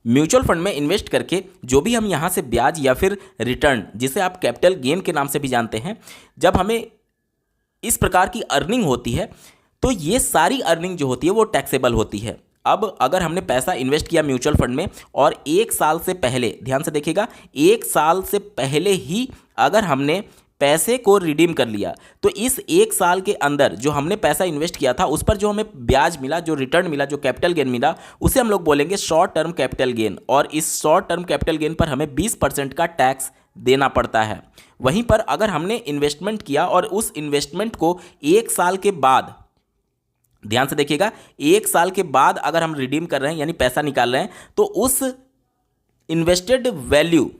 Mutual fund में invest करके जो भी हम यहाँ से ब्याज या फिर रिटर्न, जिसे आप कैपिटल गेन के नाम से भी जानते हैं, जब हमें इस प्रकार की अर्निंग होती है तो ये सारी अर्निंग जो होती है वो टैक्सेबल होती है। अब अगर हमने पैसा इन्वेस्ट किया म्यूचुअल फंड में और एक साल से पहले, ध्यान से देखिएगा, एक साल से पहले ही अगर हमने पैसे को रिडीम कर लिया तो इस एक साल के अंदर जो हमने पैसा इन्वेस्ट किया था उस पर जो हमें ब्याज मिला, जो रिटर्न मिला, जो कैपिटल गेन मिला, उसे हम लोग बोलेंगे शॉर्ट टर्म कैपिटल गेन। और इस शॉर्ट टर्म कैपिटल गेन पर हमें 20% का टैक्स देना पड़ता है। वहीं पर अगर हमने इन्वेस्टमेंट किया और उस इन्वेस्टमेंट को एक साल के बाद, ध्यान से देखिएगा, एक साल के बाद अगर हम रिडीम कर रहे हैं यानी पैसा निकाल रहे हैं, तो उस इन्वेस्टेड वैल्यू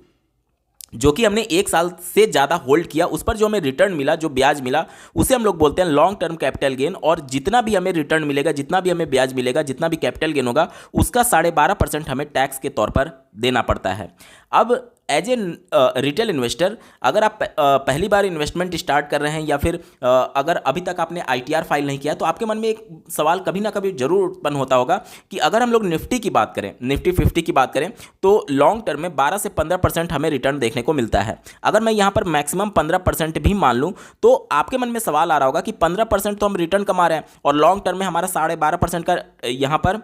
जो कि हमने एक साल से ज़्यादा होल्ड किया उस पर जो हमें रिटर्न मिला, जो ब्याज मिला, उसे हम लोग बोलते हैं लॉन्ग टर्म कैपिटल गेन। और जितना भी हमें रिटर्न मिलेगा, जितना भी हमें ब्याज मिलेगा, जितना भी कैपिटल गेन होगा, उसका 12.5% हमें टैक्स के तौर पर देना पड़ता है। अब एज ए रिटेल इन्वेस्टर अगर आप पहली बार इन्वेस्टमेंट स्टार्ट कर रहे हैं या फिर अगर अभी तक आपने ITR फाइल नहीं किया, तो आपके मन में एक सवाल कभी ना कभी जरूर उत्पन्न होता होगा कि अगर हम लोग निफ्टी की बात करें, निफ्टी 50 की बात करें, तो लॉन्ग टर्म में 12 से 15% हमें रिटर्न देखने को मिलता है। अगर मैं यहाँ पर मैक्सिमम 15% भी मान लूँ तो आपके मन में सवाल आ रहा होगा कि 15% तो हम रिटर्न कमा रहे हैं और लॉन्ग टर्म में हमारा 12.5% का यहाँ पर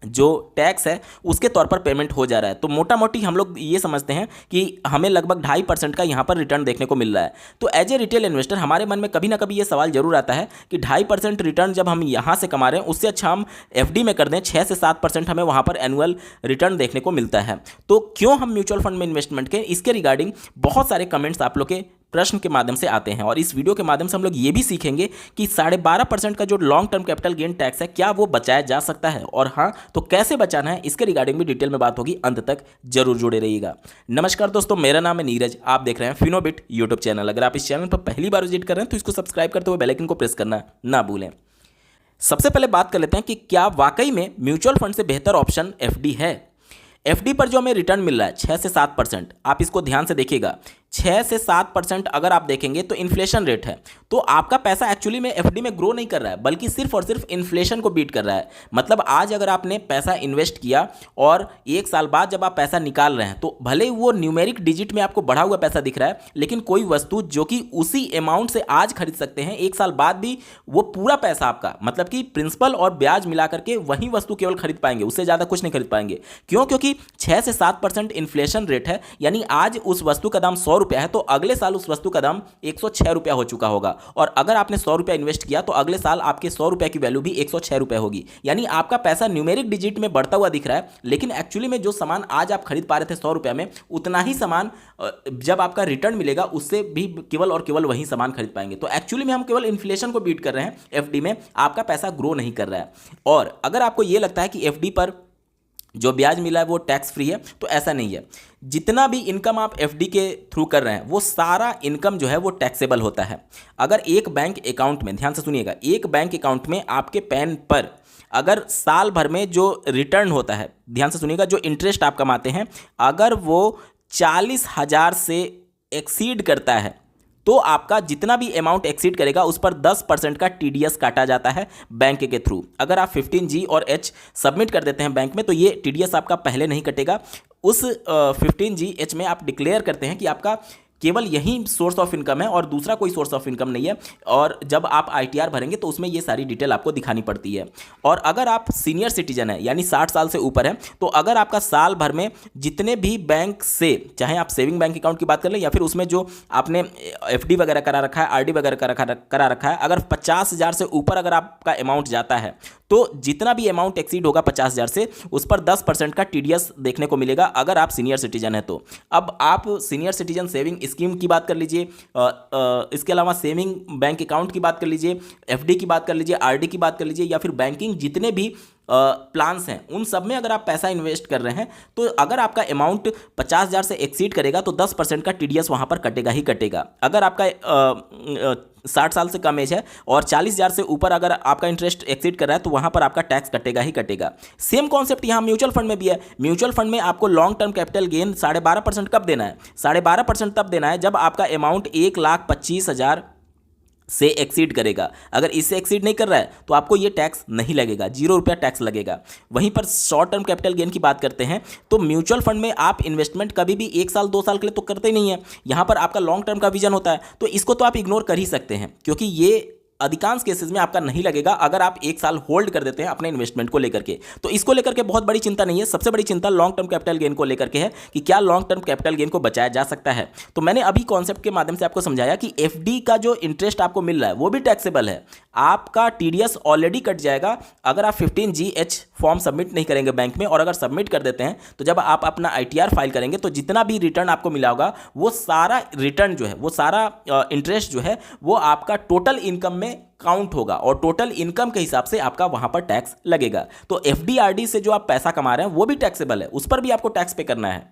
जो टैक्स है उसके तौर पर पेमेंट हो जा रहा है। तो मोटा मोटी हम लोग ये समझते हैं कि हमें लगभग 2.5% का यहाँ पर रिटर्न देखने को मिल रहा है। तो एज ए रिटेल इन्वेस्टर हमारे मन में कभी ना कभी ये सवाल जरूर आता है कि 2.5% रिटर्न जब हम यहाँ से कमा रहे हैं, उससे अच्छा हम FD में कर दें, 6 से 7% हमें वहाँ पर एनुअल रिटर्न देखने को मिलता है। तो क्यों हम म्यूचुअल फंड में इन्वेस्टमेंट के, इसके रिगार्डिंग बहुत सारे कमेंट्स आप लोग के प्रश्न के माध्यम से आते हैं और इस वीडियो के माध्यम से हम लोग ये भी सीखेंगे कि 12.5% का जो long term capital gain tax है, क्या वो बचाया जा सकता है, और हाँ तो कैसे बचाना है, इसके रिगार्डिंग भी डिटेल में बात होगी। अंत तक जरूर जुड़े रहिएगा। नमस्कार दोस्तों, मेरा नाम है नीरज, आप देख रहे हैं फिनोबिट यूट्यूब चैनल। अगर आप इस चैनल पर पहली बार विजिट कर रहे हैं तो इसको सब्सक्राइब करते हुए बेल आइकन को प्रेस करना ना भूलें। सबसे पहले बात कर लेते हैं कि क्या वाकई में म्यूचुअल फंड से बेहतर ऑप्शन FD है। FD पर जो हमें रिटर्न मिल रहा है 6 से 7%, आप इसको ध्यान से देखिएगा, 6 से 7% अगर आप देखेंगे तो इन्फ्लेशन रेट है। तो आपका पैसा एक्चुअली में FD में ग्रो नहीं कर रहा है, बल्कि सिर्फ और सिर्फ इन्फ्लेशन को बीट कर रहा है। मतलब आज अगर आपने पैसा इन्वेस्ट किया और एक साल बाद जब आप पैसा निकाल रहे हैं तो भले वो न्यूमेरिक डिजिट में आपको बढ़ा हुआ पैसा दिख रहा है, लेकिन कोई वस्तु जो कि उसी अमाउंट से आज खरीद सकते हैं, एक साल बाद भी वो पूरा पैसा आपका, मतलब कि प्रिंसिपल और ब्याज मिला करके वही वस्तु केवल खरीद पाएंगे, उससे ज़्यादा कुछ नहीं खरीद पाएंगे। क्यों? क्योंकि 6 से 7% इन्फ्लेशन रेट है। यानी आज उस वस्तु का दाम 100 रुपया है तो अगले साल उस वस्तु का दाम 106 रुपया हो चुका होगा। और अगर आपने 100 रुपया इन्वेस्ट किया तो अगले साल आपके 100 रुपये की वैल्यू भी 106 रुपये होगी। यानी आपका पैसा न्यूमेरिक डिजिट में बढ़ता हुआ दिख रहा है, लेकिन एक्चुअली में जो सामान आज आप खरीद पा रहे थे 100 रुपये में, उतना ही सामान जब आपका रिटर्न मिलेगा उससे भी केवल और केवल वही सामान खरीद पाएंगे। तो एक्चुअली में हम केवल इन्फ्लेशन को बीट कर रहे हैं FD में, आपका पैसा ग्रो नहीं कर रहा है। और अगर आपको यह लगता है कि FD पर जो ब्याज मिला है वो टैक्स फ्री है, तो ऐसा नहीं है। जितना भी इनकम आप FD के थ्रू कर रहे हैं वो सारा इनकम जो है वो टैक्सेबल होता है। अगर एक बैंक अकाउंट में, ध्यान से सुनिएगा, एक बैंक अकाउंट में आपके पैन पर अगर साल भर में जो रिटर्न होता है, ध्यान से सुनिएगा, जो इंटरेस्ट आप कमाते हैं, अगर वो 40,000 से एक्सीड करता है तो आपका जितना भी अमाउंट एक्सीड करेगा उस पर 10% का TDS काटा जाता है बैंक के थ्रू। अगर आप 15G और H सबमिट कर देते हैं बैंक में तो ये TDS आपका पहले नहीं कटेगा। उस 15G H में आप डिक्लेयर करते हैं कि आपका केवल यही सोर्स ऑफ इनकम है और दूसरा कोई सोर्स ऑफ इनकम नहीं है, और जब आप ITR भरेंगे तो उसमें ये सारी डिटेल आपको दिखानी पड़ती है। और अगर आप सीनियर सिटीजन है यानी 60 साल से ऊपर है, तो अगर आपका साल भर में जितने भी बैंक से, चाहे आप सेविंग बैंक अकाउंट की बात कर लें या फिर उसमें जो आपने FD वगैरह करा रखा है, RD वगैरह करा रखा है, अगर 50,000 से ऊपर अगर आपका अमाउंट जाता है तो जितना भी अमाउंट एक्सीड होगा 50,000 से, उस पर 10% का TDS देखने को मिलेगा अगर आप सीनियर सिटीजन है तो। अब आप सीनियर सिटीजन सेविंग स्कीम की बात कर लीजिए, इसके अलावा सेविंग बैंक अकाउंट की बात कर लीजिए, FD की बात कर लीजिए, RD की बात कर लीजिए, या फिर बैंकिंग जितने भी प्लान्स हैं उन सब में अगर आप पैसा इन्वेस्ट कर रहे हैं तो अगर आपका अमाउंट 50,000 से एक्सीड करेगा तो 10% का TDS वहाँ पर कटेगा ही कटेगा। अगर आपका 60 साल से कम एज है और 40,000 से ऊपर अगर आपका इंटरेस्ट एक्सीड कर रहा है तो वहाँ पर आपका टैक्स कटेगा ही कटेगा। सेम कॉन्सेप्ट यहाँ म्यूचुअल फंड में भी है। म्यूचुअल फंड में आपको लॉन्ग टर्म कैपिटल गेन 12.5% कब देना है? 12.5% तब देना है जब आपका अमाउंट 1,25,000 से एक्सीड करेगा। अगर इससे एक्सीड नहीं कर रहा है तो आपको ये टैक्स नहीं लगेगा, 0 रुपया टैक्स लगेगा। वहीं पर शॉर्ट टर्म कैपिटल गेन की बात करते हैं तो म्यूचुअल फंड में आप इन्वेस्टमेंट कभी भी 1 साल 2 साल के लिए तो करते ही नहीं है। यहाँ पर आपका लॉन्ग टर्म का विजन होता है, तो इसको तो आप इग्नोर कर ही सकते हैं, क्योंकि ये अधिकांश केसेस में आपका नहीं लगेगा अगर आप 1 साल होल्ड कर देते हैं अपने इन्वेस्टमेंट को लेकर के। तो इसको लेकर के बहुत बड़ी चिंता नहीं है। सबसे बड़ी चिंता लॉन्ग टर्म कैपिटल गेन को लेकर के है कि क्या लॉन्ग टर्म कैपिटल गेन को बचाया जा सकता है। तो मैंने अभी कॉन्सेप्ट के माध्यम से आपको समझाया कि एफडी का जो इंटरेस्ट आपको मिल रहा है वो भी टैक्सेबल है। आपका टीडीएस ऑलरेडी कट जाएगा अगर आप 15GH फॉर्म सबमिट नहीं करेंगे बैंक में, और अगर सबमिट कर देते हैं तो जब आप अपना ITR फाइल करेंगे तो जितना भी रिटर्न आपको मिला होगा वो सारा रिटर्न जो है, वो सारा इंटरेस्ट जो है वो आपका टोटल इनकम में काउंट होगा, और टोटल इनकम के हिसाब से आपका वहां पर टैक्स लगेगा। तो FD/RD से जो आप पैसा कमा रहे हैं वो भी टैक्सेबल है, उस पर भी आपको टैक्स पे करना है।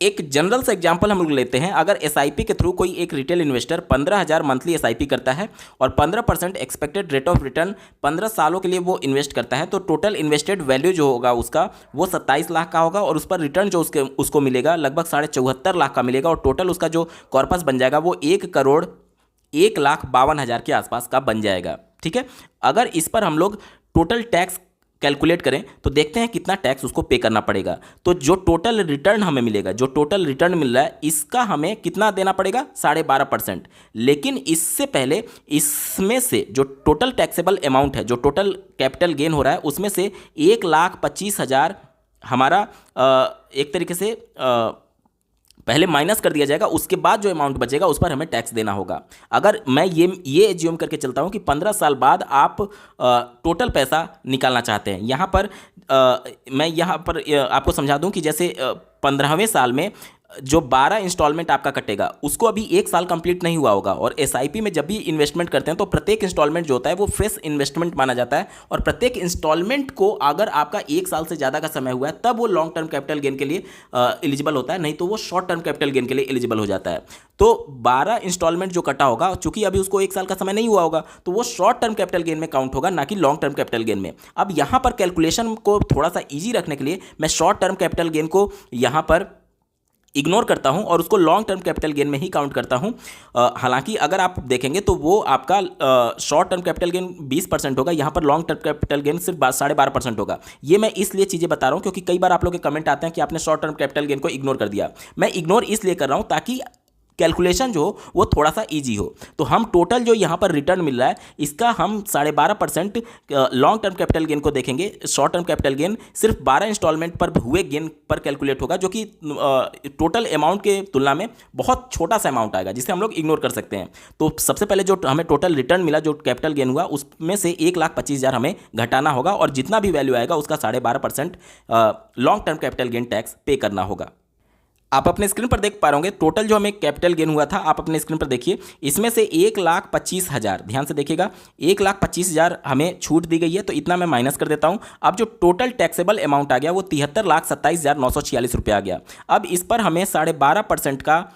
एक जनरल सा एग्जांपल हम लोग लेते हैं। अगर SIP के थ्रू कोई एक रिटेल इन्वेस्टर 15,000 मंथली SIP करता है और 15% एक्सपेक्टेड रेट ऑफ रिटर्न 15 सालों के लिए वो इन्वेस्ट करता है, तो टोटल इन्वेस्टेड वैल्यू जो होगा उसका वो 27 लाख का होगा, और उस पर रिटर्न जो उसको मिलेगा लगभग 74.5 लाख का मिलेगा, और टोटल उसका जो कॉर्पस बन जाएगा वो 1,01,52,000 के आसपास का बन जाएगा। ठीक है, अगर इस पर हम लोग टोटल टैक्स कैलकुलेट करें तो देखते हैं कितना टैक्स उसको पे करना पड़ेगा। तो जो टोटल रिटर्न हमें मिलेगा, जो टोटल रिटर्न मिल रहा है, इसका हमें कितना देना पड़ेगा, 12.5%। लेकिन इससे पहले इसमें से जो टोटल टैक्सेबल अमाउंट है, जो टोटल कैपिटल गेन हो रहा है, उसमें से 1,25,000 हमारा एक तरीके से पहले माइनस कर दिया जाएगा, उसके बाद जो अमाउंट बचेगा उस पर हमें टैक्स देना होगा। अगर मैं ये एज्यूम करके चलता हूं कि 15 साल बाद आप टोटल पैसा निकालना चाहते हैं, यहाँ पर मैं यहाँ पर आपको समझा दूं कि जैसे 15वें साल में जो 12 इंस्टॉलमेंट आपका कटेगा उसको अभी 1 साल कंप्लीट नहीं हुआ होगा, और SIP में जब भी इन्वेस्टमेंट करते हैं तो प्रत्येक इंस्टॉलमेंट जो होता है वो फ्रेश इन्वेस्टमेंट माना जाता है, और प्रत्येक इंस्टॉलमेंट को अगर आपका 1 साल से ज़्यादा का समय हुआ है तब वो लॉन्ग टर्म कैपिटल गेन के लिए एलिजिबल होता है, नहीं तो वो शॉर्ट टर्म कैपिटल गेन के लिए एलिजिबल हो जाता है। तो 12 इंस्टॉलमेंट जो कटा होगा, चूंकि अभी उसको 1 साल का समय नहीं हुआ होगा, तो वो शॉर्ट टर्म कैपिटल गेन में काउंट होगा, ना कि लॉन्ग टर्म कैपिटल गेन में। अब यहाँ पर कैलकुलेशन को थोड़ा सा ईजी रखने के लिए मैं शॉर्ट टर्म कैपिटल गेन को यहाँ पर इग्नोर करता हूं और उसको लॉन्ग टर्म कैपिटल गेन में ही काउंट करता हूं। हालांकि अगर आप देखेंगे तो वो आपका शॉर्ट टर्म कैपिटल गेन 20% होगा, यहाँ पर लॉन्ग टर्म कैपिटल गेन सिर्फ 12.5% होगा। ये मैं इसलिए चीज़ें बता रहा हूं क्योंकि कई बार आप लोग के कमेंट आते हैं कि आपने शॉर्ट टर्म कैपिटल गेन को इग्नोर कर दिया। मैं इग्नोर इसलिए कर रहा हूं ताकि कैलकुलेशन जो वो थोड़ा सा इजी हो। तो हम टोटल जो यहाँ पर रिटर्न मिल रहा है इसका हम 12.5% लॉन्ग टर्म कैपिटल गेन को देखेंगे। शॉर्ट टर्म कैपिटल गेन सिर्फ 12 इंस्टॉलमेंट पर हुए गेन पर कैलकुलेट होगा, जो कि टोटल अमाउंट के तुलना में बहुत छोटा सा अमाउंट आएगा, जिसे हम लोग इग्नोर कर सकते हैं। तो सबसे पहले जो हमें टोटल रिटर्न मिला, जो कैपिटल गेन हुआ, उसमें से 1,25,000 हमें घटाना होगा, और जितना भी वैल्यू आएगा उसका 12.5% long term capital gain tax पे करना होगा। आप अपने स्क्रीन पर देख पा रहे होंगे टोटल जो हमें कैपिटल गेन हुआ था, आप अपने स्क्रीन पर देखिए, इसमें से 1,25,000, ध्यान से देखिएगा, 1,25,000 हमें छूट दी गई है, तो इतना मैं माइनस कर देता हूं। अब जो टोटल टैक्सेबल अमाउंट आ गया वो 73,27,946 रुपये आ गया। अब इस पर हमें 12.5% का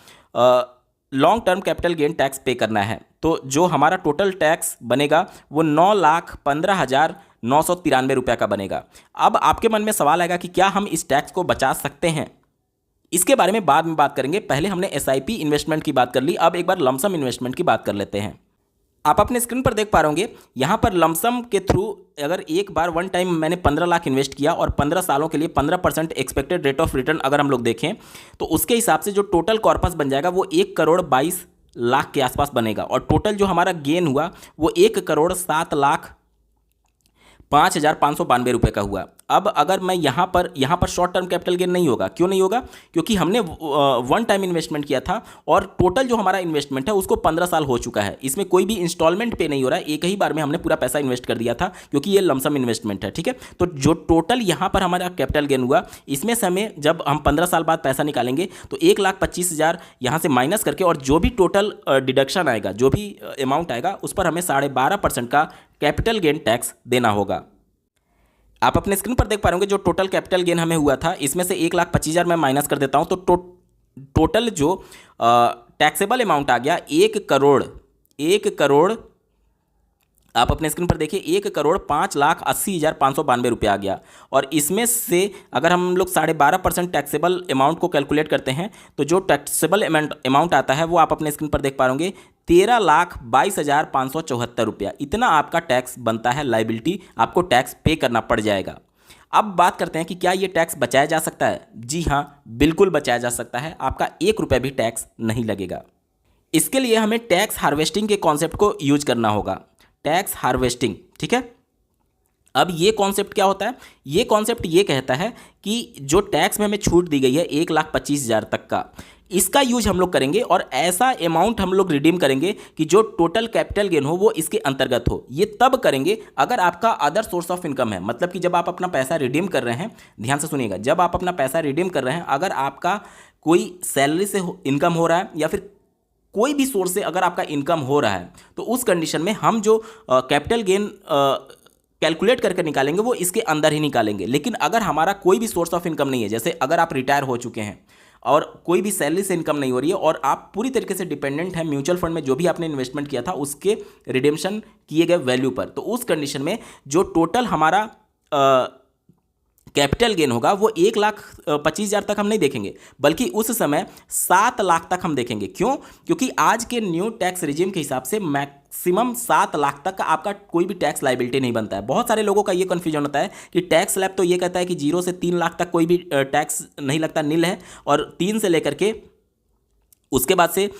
long term capital gain tax पे करना है। तो जो हमारा टोटल टैक्स बनेगा वो 9,15,993 रुपये का बनेगा। अब आपके मन में सवाल आएगा कि क्या हम इस टैक्स को बचा सकते हैं? इसके बारे में बाद में बात करेंगे। पहले हमने SIP इन्वेस्टमेंट की बात कर ली, अब एक बार लमसम इन्वेस्टमेंट की बात कर लेते हैं। आप अपने स्क्रीन पर देख पा रहे होंगे, यहाँ पर लमसम के थ्रू अगर एक बार वन टाइम मैंने 15 लाख इन्वेस्ट किया और 15 सालों के लिए 15% एक्सपेक्टेड रेट ऑफ रिटर्न अगर हम लोग देखें तो उसके हिसाब से जो टोटल कॉर्पस बन जाएगा वो 1,22,00,000 के आसपास बनेगा, और टोटल जो हमारा गेन हुआ वो 1,07,05,592 रुपये का हुआ। अब अगर मैं यहाँ पर शॉर्ट टर्म कैपिटल गेन नहीं होगा। क्यों नहीं होगा? क्योंकि हमने वन टाइम इन्वेस्टमेंट किया था और टोटल जो हमारा इन्वेस्टमेंट है उसको 15 साल हो चुका है। इसमें कोई भी इंस्टॉलमेंट पे नहीं हो रहा है, एक ही बार में हमने पूरा पैसा इन्वेस्ट कर दिया था, क्योंकि ये लमसम इन्वेस्टमेंट है। ठीक है, तो जो टोटल यहाँ पर हमारा कैपिटल गेन हुआ, इसमें से हमें जब हम 15 साल बाद पैसा निकालेंगे तो 1,25,000 यहाँ से माइनस करके, और जो भी टोटल डिडक्शन आएगा, जो भी अमाउंट आएगा, उस पर हमें 12.5% का कैपिटल गेन टैक्स देना होगा। आप अपने स्क्रीन पर देख पा रहे होंगे जो टोटल कैपिटल गेन हमें हुआ था, इसमें से 1,25,000 मैं माइनस कर देता हूं, तो टोटल जो टैक्सेबल अमाउंट आ गया 1,01,00,00 आप अपने स्क्रीन पर देखिए 1,05,80,592 रुपये आ गया। और इसमें से अगर हम लोग 12.5% टैक्सेबल अमाउंट को कैलकुलेट करते हैं तो जो टैक्सेबल अमाउंट आता है वो आप अपने स्क्रीन पर देख पा होंगे 13,22,574 रुपया। इतना आपका टैक्स बनता है, लाइबिलिटी आपको टैक्स पे करना पड़ जाएगा। अब बात करते हैं कि क्या ये टैक्स बचाया जा सकता है। जी हाँ, बिल्कुल बचाया जा सकता है, आपका 1 रुपया भी टैक्स नहीं लगेगा। इसके लिए हमें टैक्स हार्वेस्टिंग के कॉन्सेप्ट को यूज करना होगा। टैक्स हार्वेस्टिंग, ठीक है। अब ये कॉन्सेप्ट क्या होता है? ये कॉन्सेप्ट ये कहता है कि जो टैक्स में हमें छूट दी गई है 1,25,000 तक का, इसका यूज हम लोग करेंगे और ऐसा अमाउंट हम लोग रिडीम करेंगे कि जो टोटल कैपिटल गेन हो वो इसके अंतर्गत हो। ये तब करेंगे अगर आपका अदर सोर्स ऑफ इनकम है, मतलब कि जब आप अपना पैसा रिडीम कर रहे हैं, ध्यान से सुनिएगा, जब आप अपना पैसा रिडीम कर रहे हैं, अगर आपका कोई सैलरी से इनकम हो रहा है या फिर कोई भी सोर्स से अगर आपका इनकम हो रहा है, तो उस कंडीशन में हम जो कैपिटल गेन कैलकुलेट करके निकालेंगे वो इसके अंदर ही निकालेंगे। लेकिन अगर हमारा कोई भी सोर्स ऑफ इनकम नहीं है, जैसे अगर आप रिटायर हो चुके हैं और कोई भी सैलरी से इनकम नहीं हो रही है और आप पूरी तरीके से डिपेंडेंट हैं म्यूचुअल फंड में जो भी आपने इन्वेस्टमेंट किया था उसके रिडेम्पशन किए गए वैल्यू पर, तो उस कंडीशन में जो टोटल हमारा कैपिटल गेन होगा वो 1,25,000 तक हम नहीं देखेंगे, बल्कि उस समय 7 लाख तक हम देखेंगे। क्यों? क्योंकि आज के न्यू टैक्स रिजीम के हिसाब से मैक्सिमम 7 लाख तक का आपका कोई भी टैक्स लाइबिलिटी नहीं बनता है। बहुत सारे लोगों का ये कन्फ्यूजन होता है कि टैक्स स्लैब तो ये कहता है कि 0 से 3 लाख तक कोई भी टैक्स नहीं लगता, नील है, और 3 से लेकर के उसके बाद से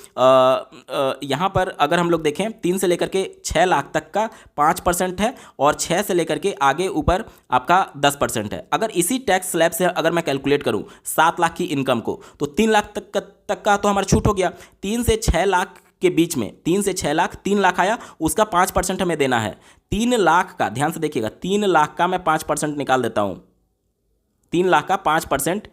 यहाँ पर अगर हम लोग देखें 3 से लेकर के 6 लाख तक का 5% है और 6 से लेकर के आगे ऊपर आपका 10% है। अगर इसी टैक्स स्लैब से अगर मैं कैलकुलेट करूँ 7 लाख की इनकम को, तो 3 लाख तक का तो हमारा छूट हो गया। 3 से 6 लाख के बीच में 3 से 6 लाख 3 लाख आया, उसका 5% हमें देना है। 3 लाख का, ध्यान से देखिएगा, 3 लाख का मैं 5% निकाल देता हूँ। 3 लाख का 5%,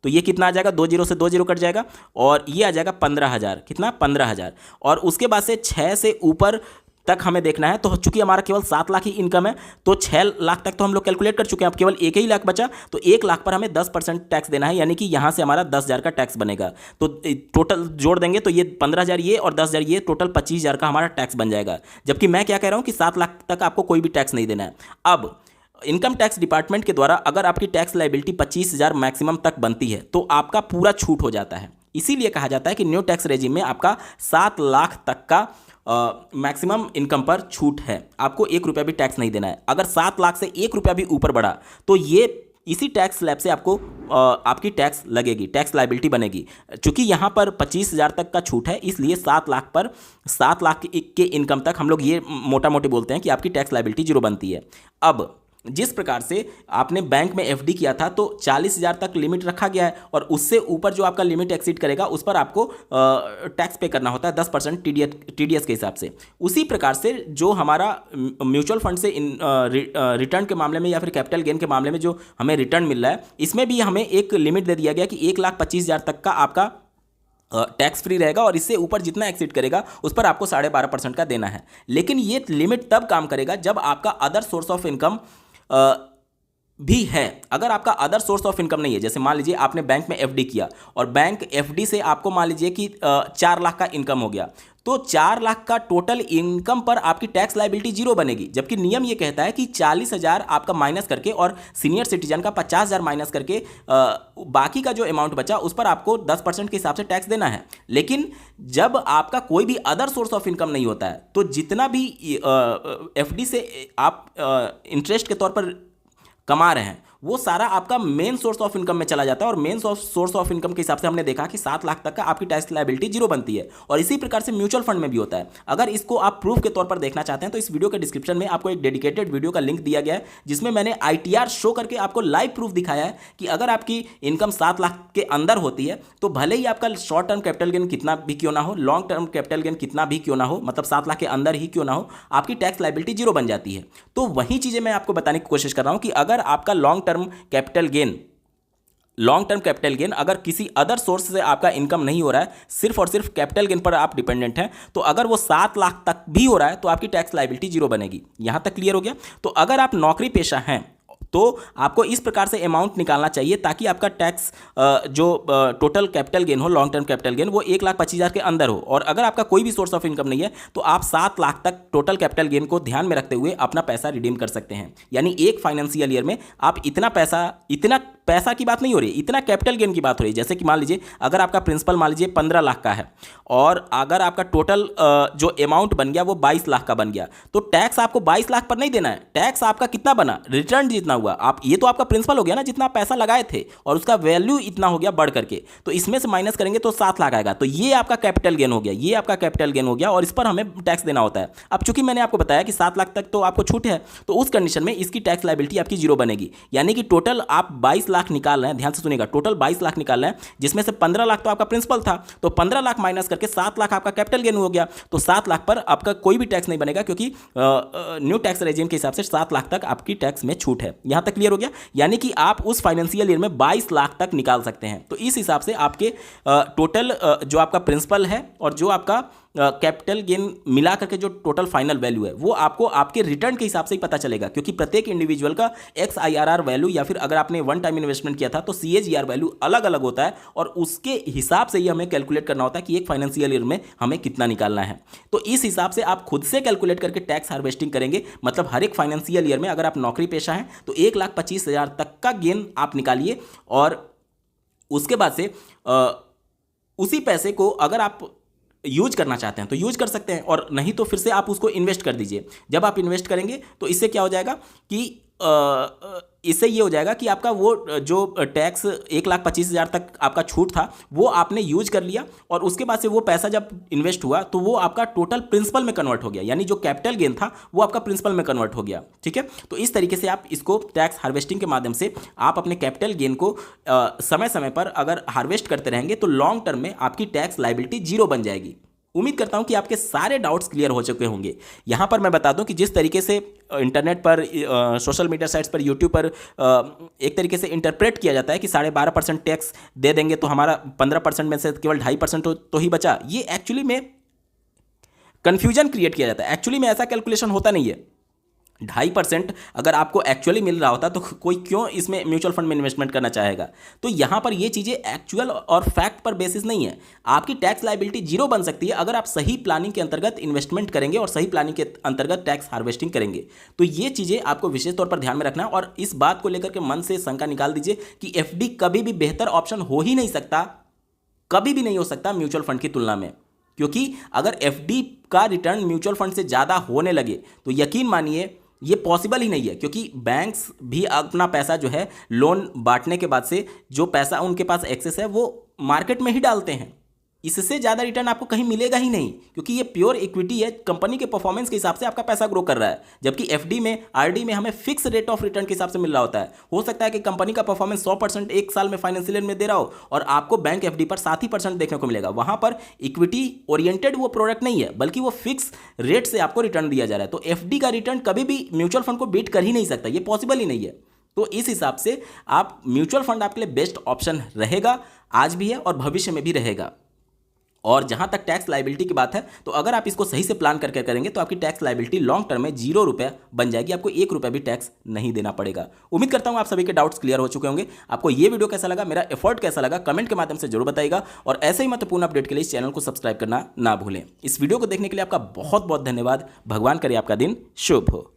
तो ये कितना आ जाएगा? 2 जीरो से 2 जीरो कट जाएगा और ये आ जाएगा 15,000। कितना? 15,000। और उसके बाद से 6 से ऊपर तक हमें देखना है, तो चूंकि हमारा केवल 7 लाख ही इनकम है तो 6 लाख तक तो हम लोग कैलकुलेट कर चुके हैं, अब केवल 1 ही लाख बचा, तो 1 लाख पर हमें 10% टैक्स देना है, यानी कि यहाँ से हमारा 10,000 का टैक्स बनेगा। तो टोटल जोड़ देंगे तो ये 15,000 ये और 10,000 ये, टोटल 25,000 का हमारा टैक्स बन जाएगा। जबकि मैं क्या कह रहा हूँ कि 7 लाख तक आपको कोई भी टैक्स नहीं देना है। अब इनकम टैक्स डिपार्टमेंट के द्वारा अगर आपकी टैक्स लाइबिलिटी 25,000 मैक्सिमम तक बनती है तो आपका पूरा छूट हो जाता है। इसीलिए कहा जाता है कि न्यू टैक्स रेजिम में आपका 7 लाख तक का मैक्सिमम इनकम पर छूट है, आपको 1 रुपया भी टैक्स नहीं देना है। अगर 7 लाख से 1 रुपया भी ऊपर बढ़ा तो ये इसी टैक्स स्लैब से आपको आपकी टैक्स लगेगी, टैक्स लाइबिलिटी बनेगी। चूंकि यहाँ पर 25,000 तक का छूट है, इसलिए 7 लाख पर 7 लाख के इनकम तक हम लोग ये मोटा मोटी बोलते हैं कि आपकी टैक्स लाइबिलिटी 0 बनती है। अब जिस प्रकार से आपने बैंक में एफडी किया था तो 40,000 तक लिमिट रखा गया है और उससे ऊपर जो आपका लिमिट एक्सीड करेगा उस पर आपको टैक्स पे करना होता है 10% टीडीएस के हिसाब से। उसी प्रकार से जो हमारा म्यूचुअल फंड से रिटर्न के मामले में या फिर कैपिटल गेन के मामले में जो हमें रिटर्न मिल रहा है, इसमें भी हमें एक लिमिट दे दिया गया कि 1,25,000 तक का आपका टैक्स फ्री रहेगा और इससे ऊपर जितना एक्सीड करेगा उस पर आपको 12.5% का देना है। लेकिन ये लिमिट तब काम करेगा जब आपका अदर सोर्स ऑफ इनकम भी है। अगर आपका अदर सोर्स ऑफ इनकम नहीं है, जैसे मान लीजिए आपने बैंक में एफडी किया और बैंक एफडी से आपको मान लीजिए कि 4 लाख का इनकम हो गया, तो 4 लाख का टोटल इनकम पर आपकी टैक्स लाइबिलिटी 0 बनेगी। जबकि नियम ये कहता है कि 40,000 आपका माइनस करके और सीनियर सिटीजन का 50,000 माइनस करके बाकी का जो अमाउंट बचा उस पर आपको 10% के हिसाब से टैक्स देना है। लेकिन जब आपका कोई भी अदर सोर्स ऑफ इनकम नहीं होता है तो जितना भी एफडी से आप इंटरेस्ट के तौर पर कमा रहे हैं वो सारा आपका मेन सोर्स ऑफ इनकम में चला जाता है। और मेन सोर्स ऑफ इनकम के हिसाब से हमने देखा कि 7 लाख तक का आपकी टैक्स लायबिलिटी 0 बनती है। और इसी प्रकार से म्यूचुअल फंड में भी होता है। अगर इसको आप प्रूफ के तौर पर देखना चाहते हैं तो इस वीडियो के डिस्क्रिप्शन में आपको एक डेडिकेटेड वीडियो का लिंक दिया गया है जिसमें मैंने ITR शो करके आपको लाइव प्रूफ दिखाया है कि अगर आपकी इनकम 7 लाख के अंदर होती है तो भले ही आपका शॉर्ट टर्म कैपिटल गेन कितना भी क्यों ना हो, लॉन्ग टर्म कैपिटल गेन कितना भी क्यों ना हो, मतलब 7 लाख के अंदर ही क्यों ना हो, आपकी टैक्स लायबिलिटी 0 बन जाती है। तो वही चीजें मैं आपको बताने की कोशिश कर रहा हूं कि अगर आपका लॉन्ग टर्म कैपिटल गेन अगर किसी अदर सोर्स से आपका इनकम नहीं हो रहा है, सिर्फ और सिर्फ कैपिटल गेन पर आप डिपेंडेंट हैं, तो अगर वो 7 लाख तक भी हो रहा है तो आपकी टैक्स लायबिलिटी 0 बनेगी। यहां तक क्लियर हो गया। तो अगर आप नौकरी पेशा हैं तो आपको इस प्रकार से अमाउंट निकालना चाहिए ताकि आपका टैक्स जो टोटल कैपिटल गेन हो, लॉन्ग टर्म कैपिटल गेन, वो 1,25,000 के अंदर हो। और अगर आपका कोई भी सोर्स ऑफ इनकम नहीं है तो आप 7 लाख तक टोटल कैपिटल गेन को ध्यान में रखते हुए अपना पैसा रिडीम कर सकते हैं। यानी एक फाइनेंशियल ईयर में आप इतना पैसा की बात नहीं हो रही, इतना कैपिटल गेन की बात हो रही है। जैसे कि मान लीजिए अगर आपका प्रिंसिपल मान लीजिए 15 लाख का है और अगर आपका टोटल जो अमाउंट बन गया वो 22 लाख का बन गया, तो टैक्स आपको 22 लाख पर नहीं देना है। टैक्स आपका कितना बना, रिटर्न जितना हुआ, आप ये तो आपका प्रिंसिपल हो गया ना, जितना पैसा लगाए थे और उसका वैल्यू इतना हो गया बढ़ करके, तो इसमें से माइनस करेंगे तो 7 लाख आएगा। तो ये आपका कैपिटल गेन हो गया, ये आपका कैपिटल गेन हो गया और इस पर हमें टैक्स देना होता है। अब चूंकि मैंने आपको बताया कि 7 लाख तक तो आपको छूट है, तो उस कंडीशन में इसकी टैक्स लायबिलिटी आपकी जीरो बनेगी। यानी कि टोटल आप 22 लाख निकाल रहे हैं, ध्यान से सुनिएगा, टोटल 22 लाख निकाल रहे हैं, जिसमें से 15 लाख तो आपका प्रिंसिपल था, तो 15 लाख माइनस करके 7 लाख आपका कैपिटल गेन हो गया। तो 7 लाख पर आपका कोई भी टैक्स नहीं बनेगा क्योंकि न्यू टैक्स रेजिम के हिसाब से 7 लाख तक आपकी टैक्स में छूट है। यहां तक क्लियर हो गया? यानी कि आप उस फाइनेंशियल ईयर में 22 लाख तक निकाल सकते हैं। तो इस हिसाब से आपके टोटल जो आपका प्रिंसिपल है और जो आपका कैपिटल गेन मिला करके जो टोटल फाइनल वैल्यू है वो आपको आपके रिटर्न के हिसाब से ही पता चलेगा, क्योंकि प्रत्येक इंडिविजुअल का XIRR वैल्यू या फिर अगर आपने वन टाइम इन्वेस्टमेंट किया था तो CAGR वैल्यू अलग अलग होता है और उसके हिसाब से ही हमें कैलकुलेट करना होता है कि एक फाइनेंशियल ईयर में हमें कितना निकालना है। तो इस हिसाब से आप खुद से कैलकुलेट करके टैक्स हार्वेस्टिंग करेंगे। मतलब हर एक फाइनेंशियल ईयर में अगर आप नौकरी पेशा हैं तो 1,25,000 तक का गेन आप निकालिए और उसके बाद से उसी पैसे को अगर आप यूज करना चाहते हैं तो यूज कर सकते हैं और नहीं तो फिर से आप उसको इन्वेस्ट कर दीजिए। जब आप इन्वेस्ट करेंगे तो इससे क्या हो जाएगा कि इससे ये हो जाएगा कि आपका वो जो टैक्स 1,25,000 तक आपका छूट था वो आपने यूज कर लिया और उसके बाद से वो पैसा जब इन्वेस्ट हुआ तो वो आपका टोटल प्रिंसिपल में कन्वर्ट हो गया। यानी जो कैपिटल गेन था वो आपका प्रिंसिपल में कन्वर्ट हो गया। ठीक है, तो इस तरीके से आप इसको टैक्स हार्वेस्टिंग के माध्यम से आप अपने कैपिटल गेन को समय समय पर अगर हार्वेस्ट करते रहेंगे तो लॉन्ग टर्म में आपकी टैक्स लायबिलिटी जीरो बन जाएगी। उम्मीद करता हूं कि आपके सारे डाउट्स क्लियर हो चुके होंगे। यहां पर मैं बता दूं कि जिस तरीके से इंटरनेट पर, सोशल मीडिया साइट्स पर, यूट्यूब पर एक तरीके से इंटरप्रेट किया जाता है कि 12.5% टैक्स दे देंगे तो हमारा 15% में से केवल 2.5% तो ही बचा, ये एक्चुअली में कन्फ्यूजन क्रिएट किया जाता है। एक्चुअली में ऐसा कैलकुलेशन होता नहीं है। 2.5% अगर आपको एक्चुअली मिल रहा होता तो कोई क्यों इसमें म्यूचुअल फंड में इन्वेस्टमेंट करना चाहेगा। तो यहाँ पर ये चीज़ें एक्चुअल और फैक्ट पर बेसिस नहीं है। आपकी टैक्स लायबिलिटी जीरो बन सकती है अगर आप सही प्लानिंग के अंतर्गत इन्वेस्टमेंट करेंगे और सही प्लानिंग के अंतर्गत टैक्स हार्वेस्टिंग करेंगे। तो ये चीज़ें आपको विशेष तौर पर ध्यान में रखना और इस बात को लेकर के मन से शंका निकाल दीजिए कि FD कभी भी बेहतर ऑप्शन हो ही नहीं सकता, कभी भी नहीं हो सकता म्यूचुअल फंड की तुलना में। क्योंकि अगर FD का रिटर्न म्यूचुअल फंड से ज़्यादा होने लगे तो यकीन मानिए ये पॉसिबल ही नहीं है, क्योंकि बैंक्स भी अपना पैसा जो है लोन बांटने के बाद से जो पैसा उनके पास एक्सेस है वो मार्केट में ही डालते हैं। इससे ज़्यादा रिटर्न आपको कहीं मिलेगा ही नहीं, क्योंकि ये प्योर इक्विटी है, कंपनी के परफॉर्मेंस के हिसाब से आपका पैसा ग्रो कर रहा है। जबकि FD में, RD में हमें फिक्स रेट ऑफ रिटर्न के हिसाब से मिल रहा होता है। हो सकता है कि कंपनी का परफॉर्मेंस 100% एक साल में फाइनेंशियल ईयर में दे रहा हो और आपको बैंक FD पर 7% देखने को मिलेगा। वहां पर इक्विटी ओरिएंटेड वो प्रोडक्ट नहीं है, बल्कि वो फिक्स रेट से आपको रिटर्न दिया जा रहा है। तो FD का रिटर्न कभी भी म्यूचुअल फंड को बीट कर ही नहीं सकता, ये पॉसिबल ही नहीं है। तो इस हिसाब से आप म्यूचुअल फंड आपके लिए बेस्ट ऑप्शन रहेगा, आज भी है और भविष्य में भी रहेगा। और जहां तक टैक्स लायबिलिटी की बात है तो अगर आप इसको सही से प्लान करके करेंगे तो आपकी टैक्स लायबिलिटी लॉन्ग टर्म में ₹0 बन जाएगी, आपको ₹1 भी टैक्स नहीं देना पड़ेगा। उम्मीद करता हूं आप सभी के डाउट्स क्लियर हो चुके होंगे। आपको ये वीडियो कैसा लगा, मेरा एफर्ट कैसा लगा, कमेंट के माध्यम से जरूर बताइएगा और ऐसे ही महत्वपूर्ण अपडेट के लिए इस चैनल को सब्सक्राइब करना ना भूलें। इस वीडियो को देखने के लिए आपका बहुत बहुत धन्यवाद। भगवान करे आपका दिन शुभ हो।